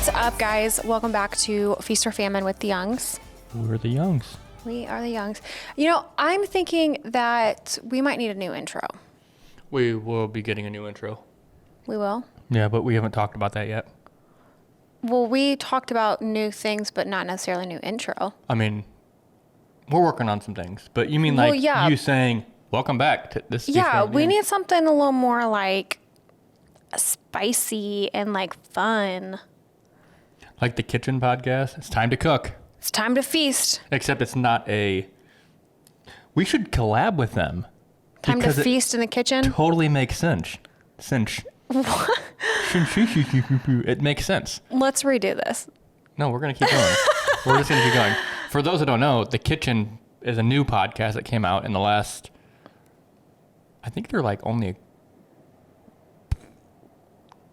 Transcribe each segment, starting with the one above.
What's up, guys? Welcome back to Feast or Famine with the Youngs. We're the Youngs. We are the Youngs. You know, I'm thinking that we might need a new intro. We will be getting a new intro. We will? Yeah, but we haven't talked about that yet. Well, we talked about new things, but not necessarily new intro. I mean, we're working on some things, but you mean you saying, welcome back to this. Yeah, we need something a little more like spicy and like fun. Like the kitchen podcast. It's time to cook. It's time to feast. Except it's not a... We should collab with them. Time to feast in the kitchen? Totally makes sense. What? It makes sense. Let's redo this. No, we're going to keep going. We're just going to keep going. For those that don't know, The Kitchen is a new podcast that came out in the last... I think they're like only a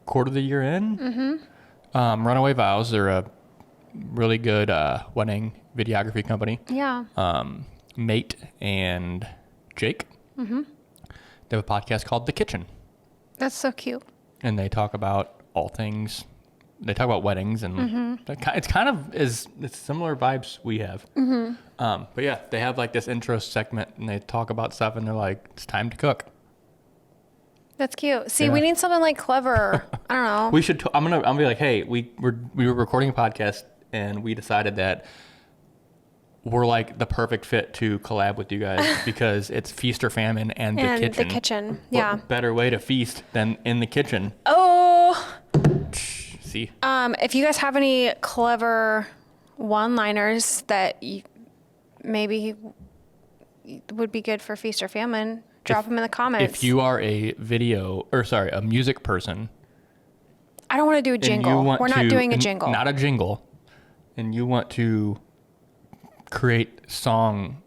quarter of the year in. Mm-hmm. Runaway Vows, they're a really good wedding videography company. Yeah. Nate and Jake. Mm-hmm. They have a podcast called The Kitchen. That's so cute. And they talk about all things. They talk about weddings, and it's kind of it's similar vibes we have. Mm-hmm. But yeah, they have like this intro segment, and they talk about stuff, and they're like, "It's time to cook." That's cute. See, we need something like clever. I don't know. We should. I'm gonna be like, hey, we were recording a podcast, and we decided that we're like the perfect fit to collab with you guys because it's Feast or Famine and the kitchen. The kitchen, yeah. What better way to feast than in the kitchen? Oh. See. If you guys have any clever one-liners that maybe would be good for Feast or Famine, drop them in the comments. If you are a music person. I don't want to do a jingle. We're not doing a jingle. Not a jingle. And you want to create a song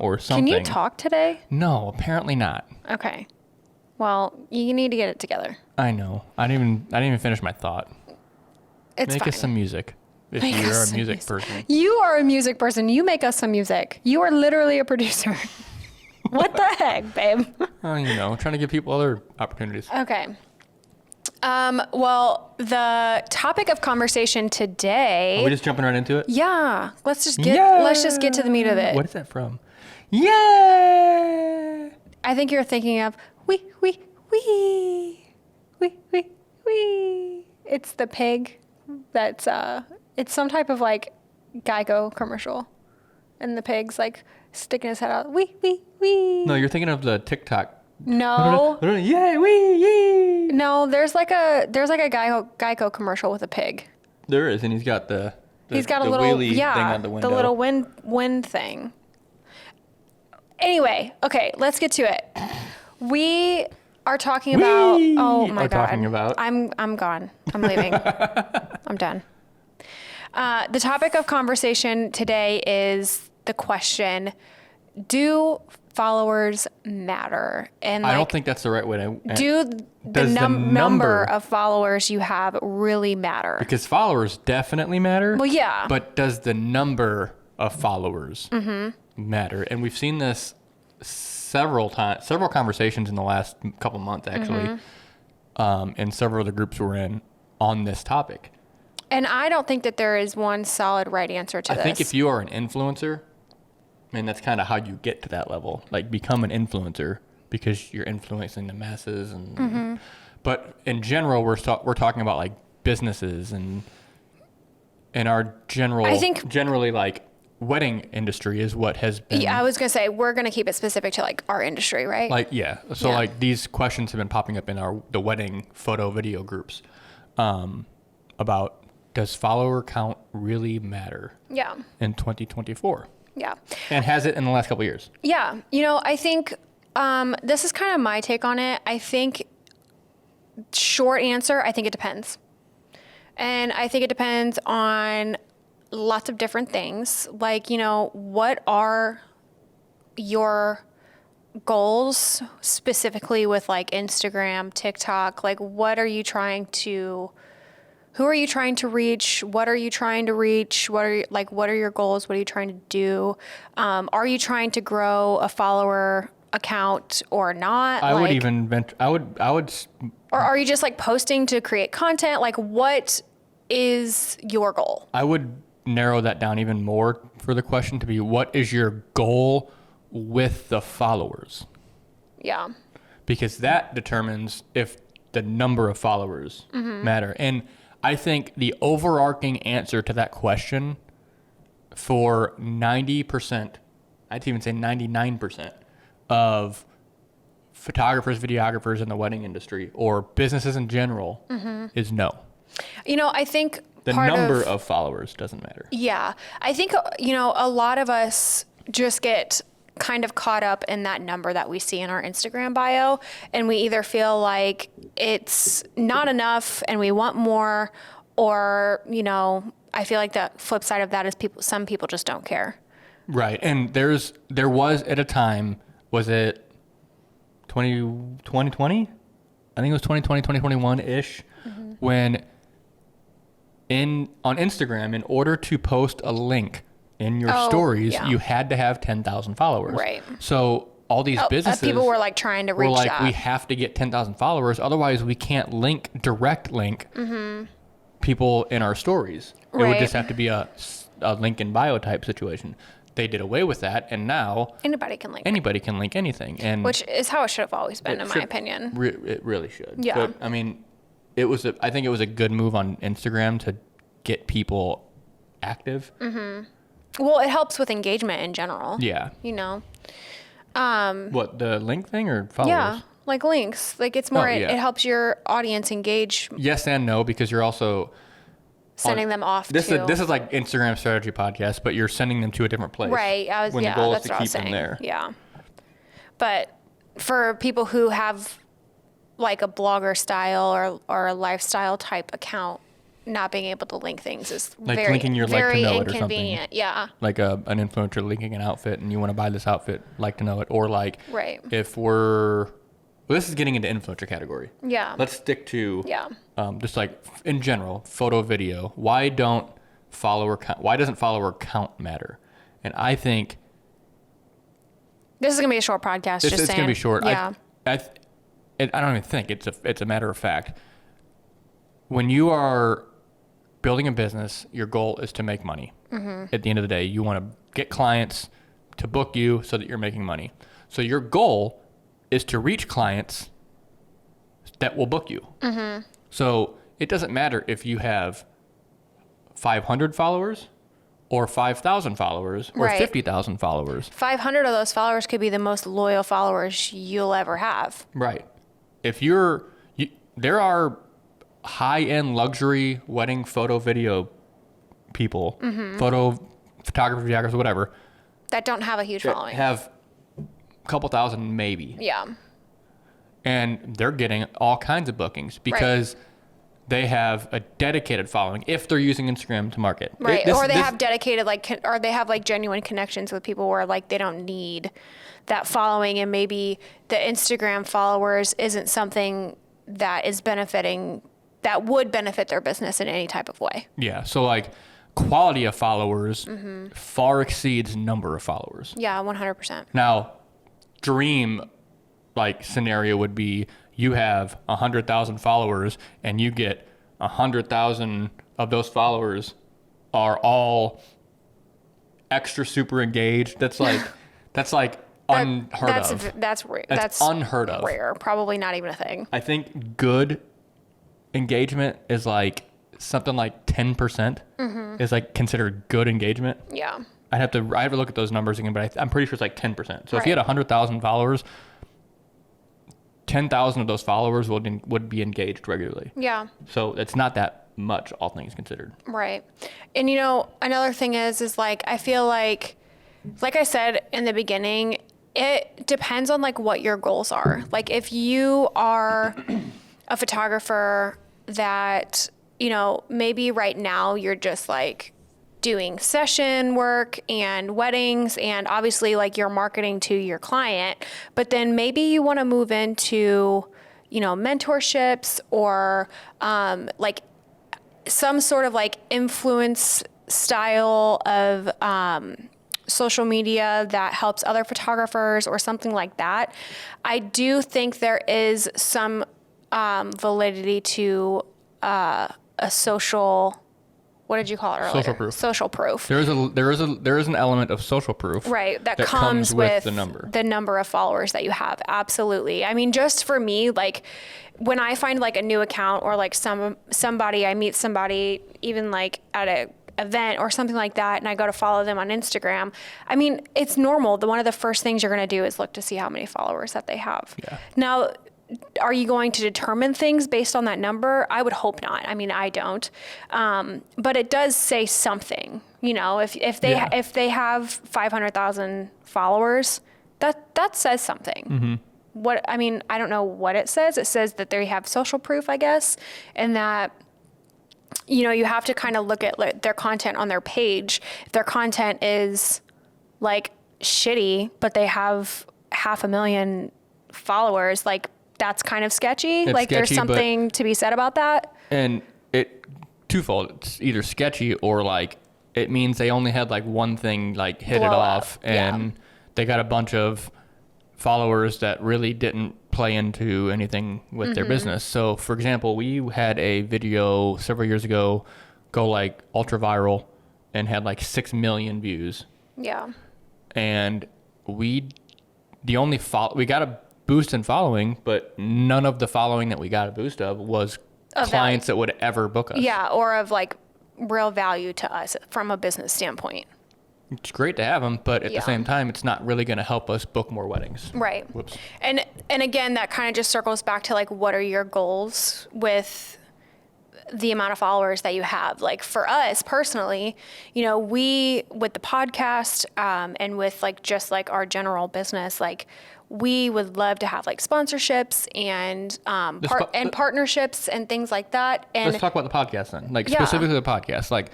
or something. Can you talk today? No, apparently not. Okay. Well, you need to get it together. I know. I didn't even finish my thought. It's Make fine. us some music. If you're a music person. You are a music person. You make us some music. You are literally a producer. What the heck, babe? Trying to give people other opportunities. Okay. Well, the topic of conversation today. Are we just jumping right into it? Yeah. Let's just get to the meat of it. What is that from? Yeah. I think you're thinking of wee. It's the pig that's it's some type of like Geico commercial. And the pig's like sticking his head out. Wee. No, you're thinking of the TikTok. No. Yeah, wee. No, there's like a Geico commercial with a pig. There is, and he's got the little wheelie thing on the window. The little wind thing. Anyway, okay, let's get to it. We are talking about. Oh my God! I'm gone. I'm leaving. I'm done. The topic of conversation today is the question: do followers matter? And I don't think that's the right way to. Do the number of followers you have really matter? Because followers definitely matter. Well, yeah. But does the number of followers matter? And we've seen this several conversations in the last couple months, actually, in several of the groups we're in on this topic. And I don't think that there is one solid right answer to this. I think if you are an influencer, and that's kind of how you get to that level, like become an influencer because you're influencing the masses. And but in general, we're talking about like businesses and our generally like wedding industry is what has been. Yeah, I was gonna say we're gonna keep it specific to like our industry, right? Like like these questions have been popping up in the wedding photo video groups about does follower count really matter? Yeah. In 2024. Yeah. And has it in the last couple of years? Yeah. I think this is kind of my take on it. I think short answer, I think it depends. And I think it depends on lots of different things. Like, what are your goals specifically with like Instagram, TikTok? Like, what are you trying to... Who are you trying to reach? What are you trying to reach? What are your goals? What are you trying to do? Are you trying to grow a follower account or not? I would. Or are you just like posting to create content? Like what is your goal? I would narrow that down even more for the question to be, what is your goal with the followers? Yeah. Because that determines if the number of followers matter. And I think the overarching answer to that question for 90%, I'd even say 99% of photographers, videographers in the wedding industry or businesses in general is no. You know, I think The number of followers doesn't matter. Yeah. I think, you know, a lot of us just get kind of caught up in that number that we see in our Instagram bio, and we either feel like it's not enough and we want more, or, you know, I feel like the flip side of that is some people just don't care. Right. And there was at a time, was it 2020? I think it was 2020, 2021-ish, when on Instagram, in order to post a link in your stories, you had to have 10,000 followers. Right. So all these businesses, people were like trying to were reach like, that. we have to get 10,000 followers, otherwise we can't direct link people in our stories. It would Right. just have to be a link in bio type situation. They did away with that, and now Anybody can link. anybody can link anything, and Which is how it should have always been, in my opinion. it really should. Yeah. But I mean, I think it was a good move on Instagram to get people active. Well, it helps with engagement in general. Yeah. You know? What, the link thing or followers? Yeah. Like links. Like it's more, yeah. it helps your audience engage, Yes and no, because you're also sending them off this to. is like Instagram strategy podcast, but you're sending them to a different place. Right. When the goal is That's to what I was keep them saying. there. Yeah. But for people who have like a blogger style or a lifestyle type account, not being able to link things is Like very, linking your like to very know it or something. inconvenient. Yeah. Like an influencer linking an outfit and you want to buy this outfit, like to know it. Or like Right. if this is getting into influencer category. Yeah. Let's stick to Yeah. just like in general, photo, video. Why doesn't follower count matter? And I think This is gonna be a short podcast. it's just saying. going to be short. Yeah. I don't even think it's a matter of fact. When you are building a business, your goal is to make money. At the end of the day, you want to get clients to book you so that you're making money. So your goal is to reach clients that will book you. So it doesn't matter if you have 500 followers or 5,000 followers or Right. 50,000 followers. 500 of those followers could be the most loyal followers you'll ever have. Right. If there are high-end luxury wedding photo video people, photographers, videographers, whatever, That don't have a huge following. have a couple thousand maybe. Yeah. And they're getting all kinds of bookings because they have a dedicated following if they're using Instagram to market. Right. Or they have dedicated, or they have like genuine connections with people where like they don't need that following, and maybe the Instagram followers isn't something that would benefit their business in any type of way. Yeah. So like quality of followers far exceeds number of followers. Yeah, 100%. Now, dream like scenario would be you have 100,000 followers and you get 100,000 of those followers are all extra super engaged. That's like unheard of. That's unheard of. Rare. Probably not even a thing. I think good engagement is like something like 10% is like considered good engagement. Yeah. I have to look at those numbers again, but I'm pretty sure it's like 10%. So if you had Right. 100,000 followers, 10,000 of those followers would be engaged regularly. Yeah. So it's not that much, all things considered. Right. And you know, another thing is like, I feel like I said in the beginning, it depends on like what your goals are. Like if you are a photographer that, you know, maybe right now you're just like doing session work and weddings, and obviously like you're marketing to your client, but then maybe you want to move into, you know, mentorships or like some sort of like influence style of social media that helps other photographers or something like that. I do think there is some validity to a social, what did you call it earlier? Social proof. Social proof. There is an element of social proof. Right. That comes with the number of followers that you have. Absolutely. I mean, just for me, like when I find like a new account or like somebody, I meet somebody even like at a event or something like that, and I go to follow them on Instagram. I mean, it's normal. One of the first things you're going to do is look to see how many followers that they have. Yeah. Now, are you going to determine things based on that number? I would hope not. I mean, I don't. But it does say something. You know, if they have 500,000 followers, that says something. Mm-hmm. I mean, I don't know what it says. It says that they have social proof, I guess, and that, you know, you have to kind of look at their content on their page. If their content is like shitty, but they have 500,000 followers, like that's kind of sketchy. It's like sketchy, there's something to be said about that. And it twofold. It's either sketchy or like it means they only had like one thing like hit Blow it up. off, and they got a bunch of followers that really didn't play into anything with their business. So for example, we had a video several years ago go like ultra viral and had like 6 million views. Yeah. And we got a boost in following, but none of the following that we got a boost of was clients that would ever book us. Yeah, or of like real value to us from a business standpoint. It's great to have them, but at the same time, it's not really going to help us book more weddings. Right. Whoops. And again, that kind of just circles back to like, what are your goals with the amount of followers that you have? Like for us personally, you know, with the podcast and with like just like our general business, like we would love to have like sponsorships and partnerships and things like that. And let's talk about the podcast then. Like specifically the podcast. Like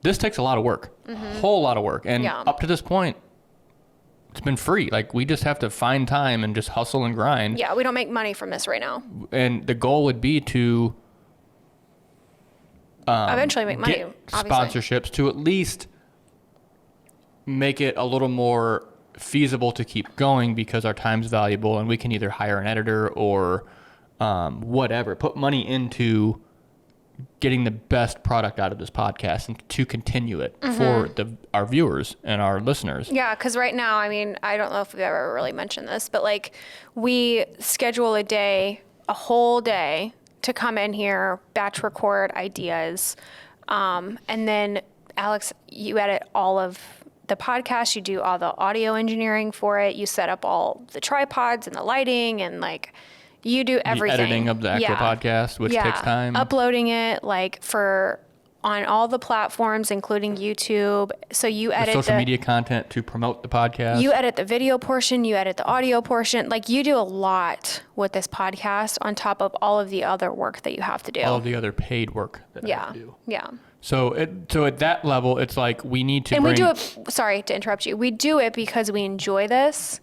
this takes a lot of work, a whole lot of work. And up to this point, it's been free. Like we just have to find time and just hustle and grind. Yeah, we don't make money from this right now. And the goal would be to eventually make money, get sponsorships to at least make it a little more feasible to keep going, because our time's valuable and we can either hire an editor or whatever, put money into getting the best product out of this podcast and to continue it for our viewers and our listeners. Yeah, because right now, I mean, I don't know if we've ever really mentioned this, but like we schedule a whole day to come in here, batch record ideas, and then Alex, you edit all of the podcast, you do all the audio engineering for it, you set up all the tripods and the lighting, and like you do everything. The editing of the actual podcast, which takes time. Uploading it like on all the platforms, including YouTube. So you edit the social media content to promote the podcast. You edit the video portion, you edit the audio portion. Like you do a lot with this podcast on top of all of the other work that you have to do. All of the other paid work that I have to do. Yeah. So at that level, it's like we need to we do it, sorry to interrupt you. We do it because we enjoy this.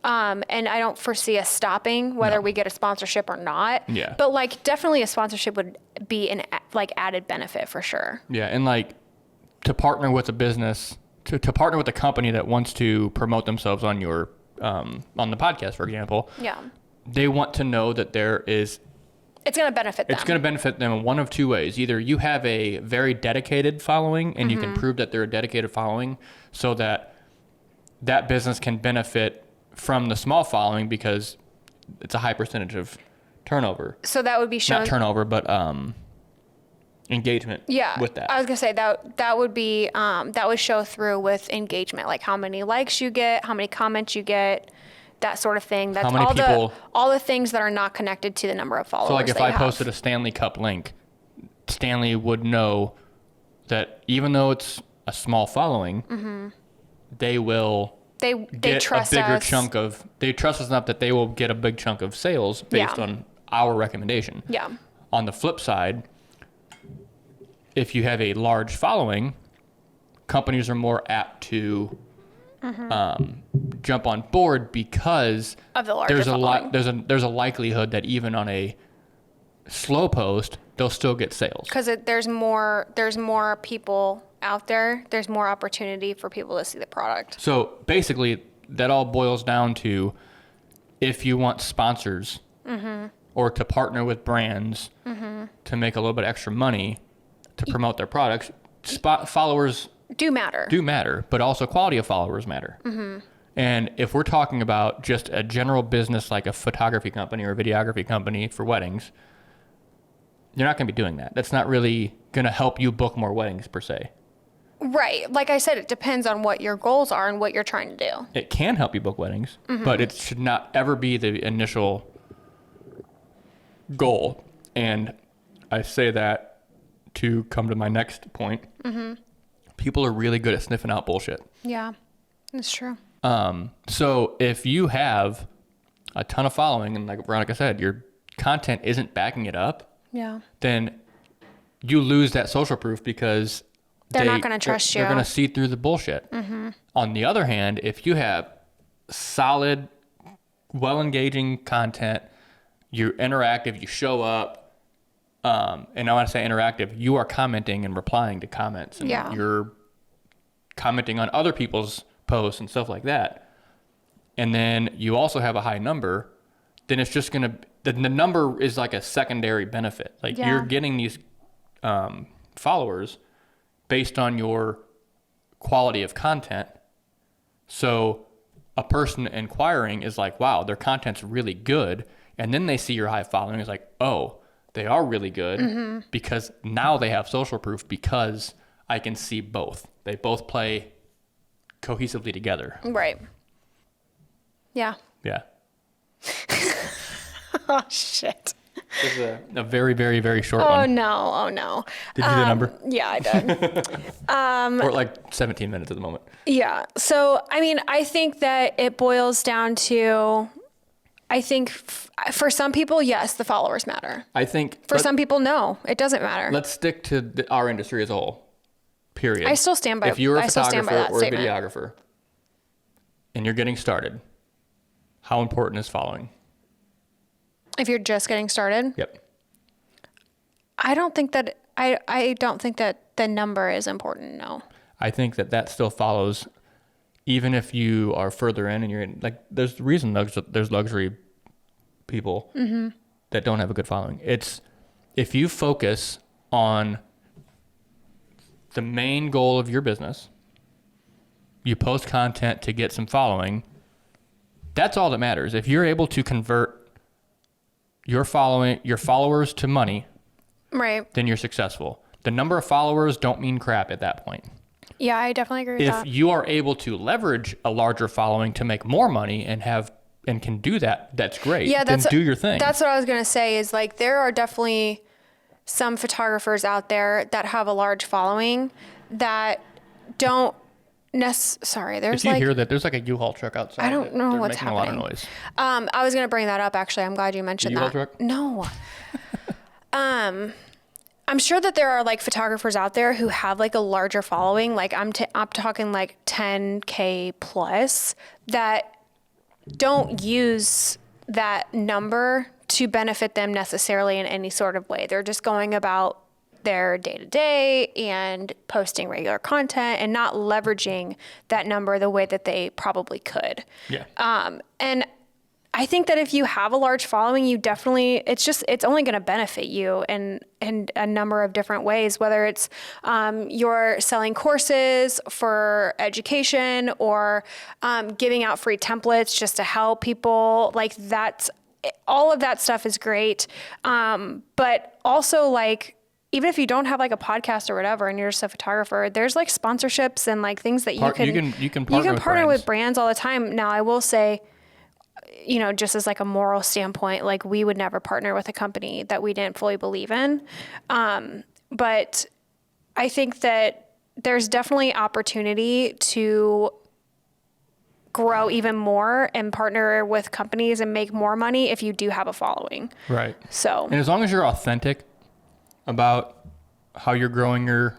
And I don't foresee us stopping whether we get a sponsorship or not. Yeah. But like definitely a sponsorship would be an like added benefit for sure. Yeah. And like to partner with a business, to partner with a company that wants to promote themselves on your, on the podcast, for example. Yeah. They want to know that it's going to benefit them. It's going to benefit them in one of two ways. Either you have a very dedicated following and you can prove that they're a dedicated following so that business can benefit from the small following because it's a high percentage of turnover. So that would be shown. Not turnover, but engagement. Yeah. With that. I was gonna say that would be that would show through with engagement, like how many likes you get, how many comments you get, that sort of thing. That's all the things that are not connected to the number of followers. So like if I posted a Stanley Cup link, Stanley would know that even though it's a small following, they will. They trust us. They trust us enough that they will get a big chunk of sales based on our recommendation. Yeah. On the flip side, if you have a large following, companies are more apt to jump on board because of the larger following. There's a likelihood that even on a slow post, they'll still get sales. Because there's more people out there, there's more opportunity for people to see the product. So basically, that all boils down to if you want sponsors or to partner with brands to make a little bit extra money to promote their products, followers do matter, but also quality of followers matter. And if we're talking about just a general business like a photography company or a videography company for weddings, you're not going to be doing that. That's not really going to help you book more weddings per se. Right. Like I said, it depends on what your goals are and what you're trying to do. It can help you book weddings, but it should not ever be the initial goal. And I say that to come to my next point. People are really good at sniffing out bullshit. Yeah, that's true. So if you have a ton of following and like Veronica said, your content isn't backing it up, then you lose that social proof because they're not going to trust you. They're going to see through the bullshit. On the other hand, if you have solid, well-engaging content, you're interactive, you show up, and I want to say interactive, you are commenting and replying to comments, and you're commenting on other people's posts and stuff like that, and then you also have a high number, then it's just going to, the number is like a secondary benefit. Like you're getting these followers based on your quality of content. So a person inquiring is like, wow, their content's really good. And then they see your high following. It's like, oh, they are really good because now they have social proof because I can see both. They both play cohesively together. Right. Yeah. Yeah. Oh, shit. This is a very, very, very short Oh, one. no. Oh, no. Did you do the number? Yeah, I did. We're at like 17 minutes at the moment. Yeah. So, I mean, I think that it boils down to, I think for some people, yes, the followers matter. I think For some people, no, it doesn't matter. let's stick to our industry as a whole. Period. I still stand by. If you're a I still stand by photographer that or a statement. videographer and you're getting started, how important is following? If you're just getting started, Yep. I don't think that I don't think that the number is important. No. I think that still follows, even if you are further in and you're in, like, there's the reason there's luxury people that don't have a good following. It's if you focus on the main goal of your business, you post content to get some following, that's all that matters. If you're able to convert your followers to money, Right. then you're successful. The number of followers don't mean crap at that point. Yeah, I definitely agree with If that. you are able to leverage a larger following to make more money and can do that, that's great. Yeah, then do your thing. That's what I was going to say is like there are definitely some photographers out there that have a large following that don't sorry, there's if you like hear that, there's like a U-Haul truck outside. I don't know They're what's making happening. a lot of noise. I was going to bring that up actually. I'm glad you mentioned U-Haul that. truck? No. I'm sure that there are like photographers out there who have like a larger following. Like I'm talking like 10K plus that don't use that number to benefit them necessarily in any sort of way. They're just going about their day-to-day and posting regular content and not leveraging that number the way that they probably could. Yeah. And I think that if you have a large following, you definitely, it's only going to benefit you in a number of different ways, whether it's you're selling courses for education or giving out free templates just to help people. Like all of that stuff is great. But also like, even if you don't have like a podcast or whatever, and you're just a photographer, there's like sponsorships and like things that you can partner with brands all the time. Now I will say, you know, just as like a moral standpoint, like we would never partner with a company that we didn't fully believe in. But I think that there's definitely opportunity to grow even more and partner with companies and make more money if you do have a following. Right. So, and as long as you're authentic about how you're growing your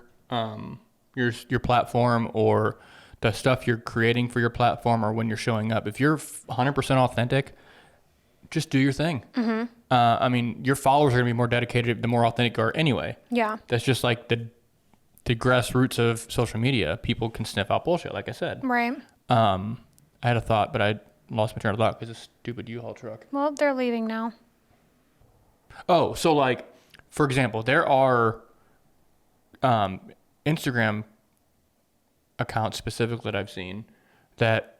platform or the stuff you're creating for your platform or when you're showing up, if you're 100% authentic, just do your thing. I mean, your followers are going to be more dedicated the more authentic you are anyway. yeah. That's just like the grassroots of social media. People can sniff out bullshit, like I said. Right. I had a thought, but I lost my train of thought because of a stupid U-Haul truck. Well, they're leaving now. Oh, so like, for example, there are Instagram accounts specifically that I've seen that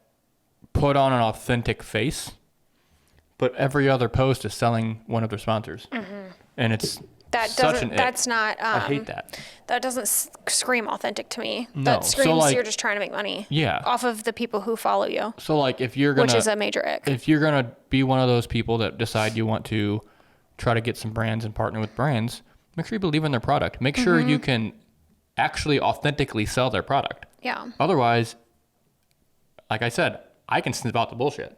put on an authentic face, but every other post is selling one of their sponsors. And it's That's not, I hate that. That doesn't scream authentic to me. No. That So, screams like, you're just trying to make money. Yeah. Off of the people who follow you, So like if you're going which is a major ick. if you're going to be one of those people that decide you want to try to get some brands and partner with brands, make sure you believe in their product. Make sure you can actually authentically sell their product. Yeah. Otherwise, like I said, I can sniff out the bullshit.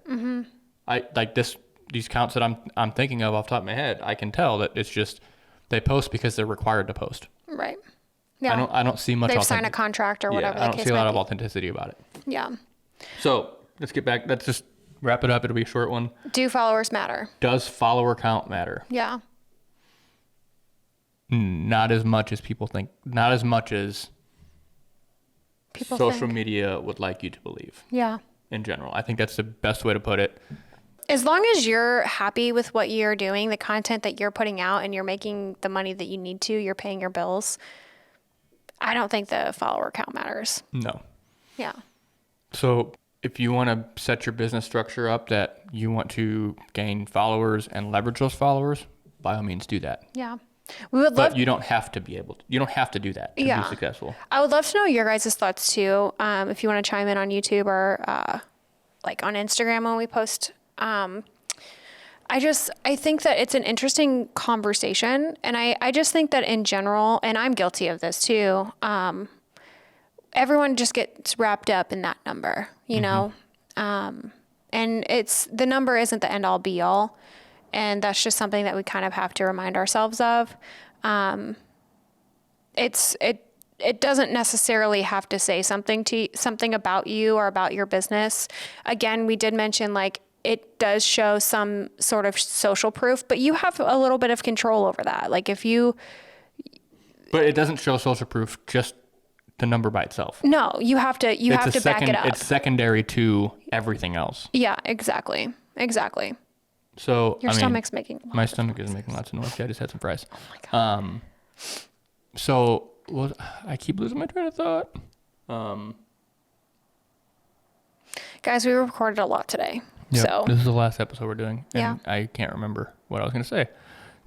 I like these accounts that I'm thinking of off the top of my head. I can tell that it's just they post because they're required to post. Right. Yeah. I don't see much. They've signed a contract or whatever. Yeah, I the don't case see a lot might of be. authenticity about it. Yeah. So let's get back. Let's just wrap it up. It'll be a short one. Do followers matter? Does follower count matter? Yeah. Not as much as people think. Not as much as People social think. media would like you to believe. Yeah. In general, I think that's the best way to put it. As long as you're happy with what you're doing, the content that you're putting out, and you're making the money that you need to, you're paying your bills, I don't think the follower count matters. No. Yeah. So if you want to set your business structure up that you want to gain followers and leverage those followers, by all means do that. Yeah. We would love. But you don't have to be able to. You don't have to do that to Yeah. be successful. I would love to know your guys' thoughts too. If you want to chime in on YouTube or like on Instagram when we post. I think that it's an interesting conversation, and I just think that in general, and I'm guilty of this too. Everyone just gets wrapped up in that number, you know, and the number isn't the end all be all. And that's just something that we kind of have to remind ourselves of. It doesn't necessarily have to say something about you or about your business. Again, we did mention like it does show some sort of social proof, but you have a little bit of control over that. Like if you, But it doesn't show social proof, just the number by itself. no, you have to back it up. It's secondary to everything else. Yeah, exactly. So Your stomach's making. My stomach is making lots of noise. Yeah, I just had some fries. Oh my God. So I keep losing my train of thought. Guys, we recorded a lot today. Yep, So this is the last episode we're doing, and Yeah. I can't remember what I was going to say.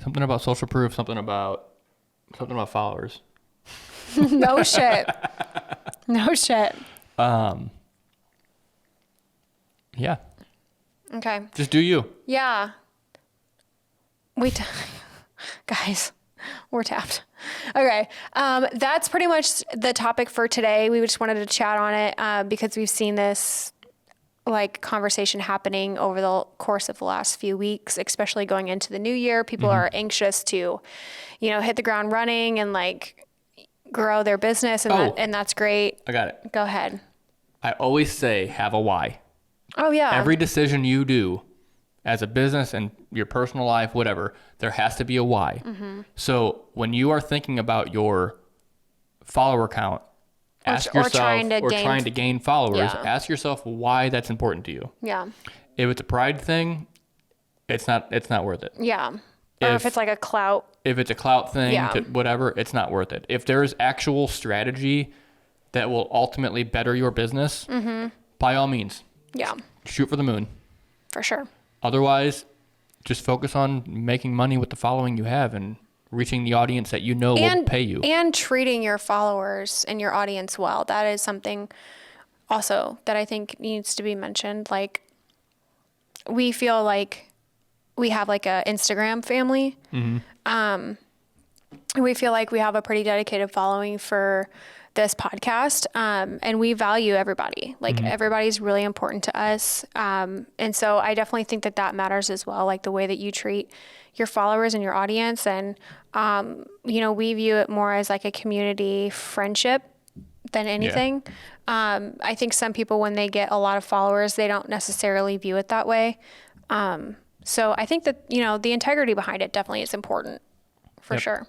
Something about social proof. Something about followers. no shit. No shit. Yeah, Okay. just do you. Yeah. Guys, we're tapped. Okay. That's pretty much the topic for today. We just wanted to chat on it because we've seen this like conversation happening over the course of the last few weeks, especially going into the new year. People are anxious to, hit the ground running and like grow their business, and that's great. I got it. Go ahead. I always say have a why. Oh yeah. Every decision you do as a business and your personal life, whatever, there has to be a why. So when you are thinking about your follower count, ask yourself, trying to gain followers, Yeah. ask yourself why that's important to you. Yeah. If it's a pride thing, it's not worth it. Yeah. Or if it's like a clout. If it's a clout thing, Yeah. whatever, it's not worth it. If there is actual strategy that will ultimately better your business, by all means, Yeah. shoot for the moon. For sure. Otherwise, just focus on making money with the following you have and reaching the audience that you know will pay you. And treating your followers and your audience well. That is something also that I think needs to be mentioned. Like, we feel like we have like a Instagram family. We feel like we have a pretty dedicated following for this podcast. And we value everybody. Like everybody's really important to us. And so I definitely think that matters as well. Like the way that you treat your followers and your audience. And, we view it more as like a community friendship than anything. I think some people, when they get a lot of followers, they don't necessarily view it that way. So I think that, the integrity behind it definitely is important for sure.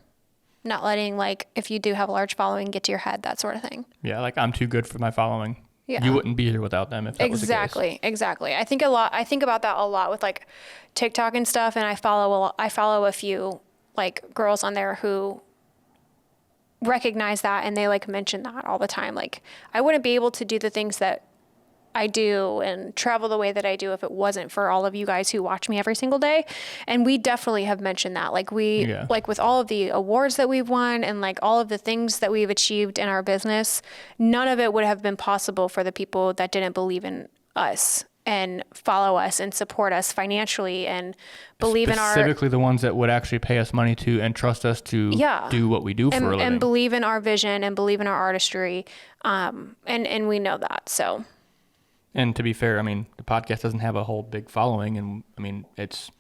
Not letting, like, if you do have a large following, get to your head, that sort of thing. Yeah, like I'm too good for my following. Yeah. You wouldn't be here without them if that was the case. Exactly. I think about that a lot with like TikTok and stuff. And I follow a few like girls on there who recognize that, and they like mention that all the time. Like, I wouldn't be able to do the things that I do and travel the way that I do if it wasn't for all of you guys who watch me every single day. And we definitely have mentioned that. Like like with all of the awards that we've won and like all of the things that we've achieved in our business, none of it would have been possible for the people that didn't believe in us and follow us and support us financially and believe in our... Specifically the ones that would actually pay us money to and trust us to do what we do for a living. And believe in our vision and believe in our artistry. And we know that, so... And to be fair, I mean, the podcast doesn't have a whole big following. And I mean, it's,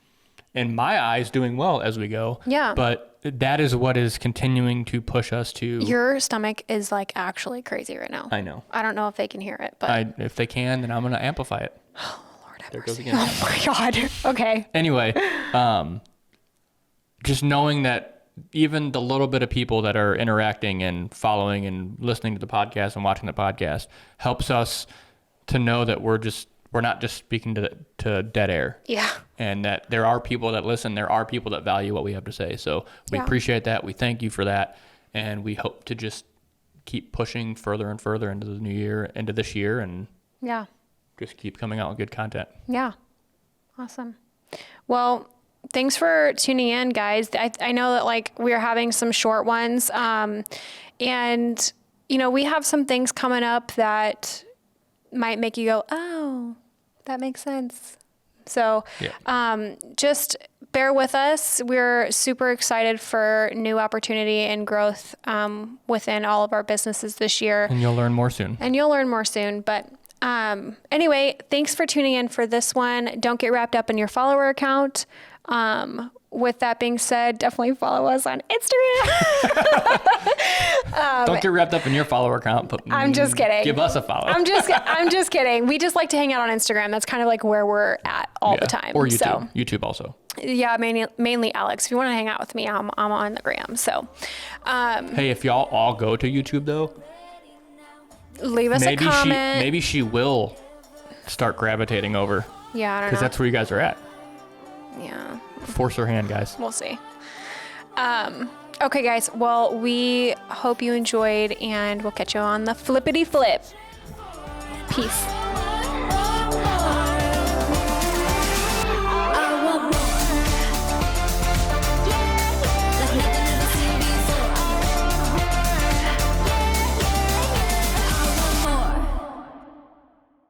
in my eyes, doing well as we go. Yeah. But that is what is continuing to push us to... Your stomach is like actually crazy right now. I know. I don't know if they can hear it, but... If they can, then I'm going to amplify it. Oh, Lord have There mercy. goes again. Oh my God. Okay. Anyway, just knowing that even the little bit of people that are interacting and following and listening to the podcast and watching the podcast helps us to know that we're not just speaking to dead air. Yeah. And that there are people that listen, there are people that value what we have to say. So we appreciate that. We thank you for that. And we hope to just keep pushing further and further into the new year, into this year, and just keep coming out with good content. Yeah. Awesome. Well, thanks for tuning in, guys. I know that like we're having some short ones. And you know, we have some things coming up that might make you go, oh, that makes sense. So just bear with us. We're super excited for new opportunity and growth within all of our businesses this year. And you'll learn more soon. But anyway, thanks for tuning in for this one. Don't get wrapped up in your follower account. With that being said, definitely follow us on Instagram. Don't get wrapped up in your follower account, but I'm just kidding. Give us a follow. I'm just kidding. We just like to hang out on Instagram. That's kind of like where we're at all the time. Or YouTube. So, YouTube also. Yeah, mainly Alex. If you want to hang out with me, I'm on the gram. So, hey, if y'all all go to YouTube though, leave us a comment. Maybe she will start gravitating over. Yeah, I don't know. Because that's where you guys are at. Yeah. Force her hand, guys. We'll see. Okay, guys. Well, we hope you enjoyed, and we'll catch you on the flippity flip. Peace.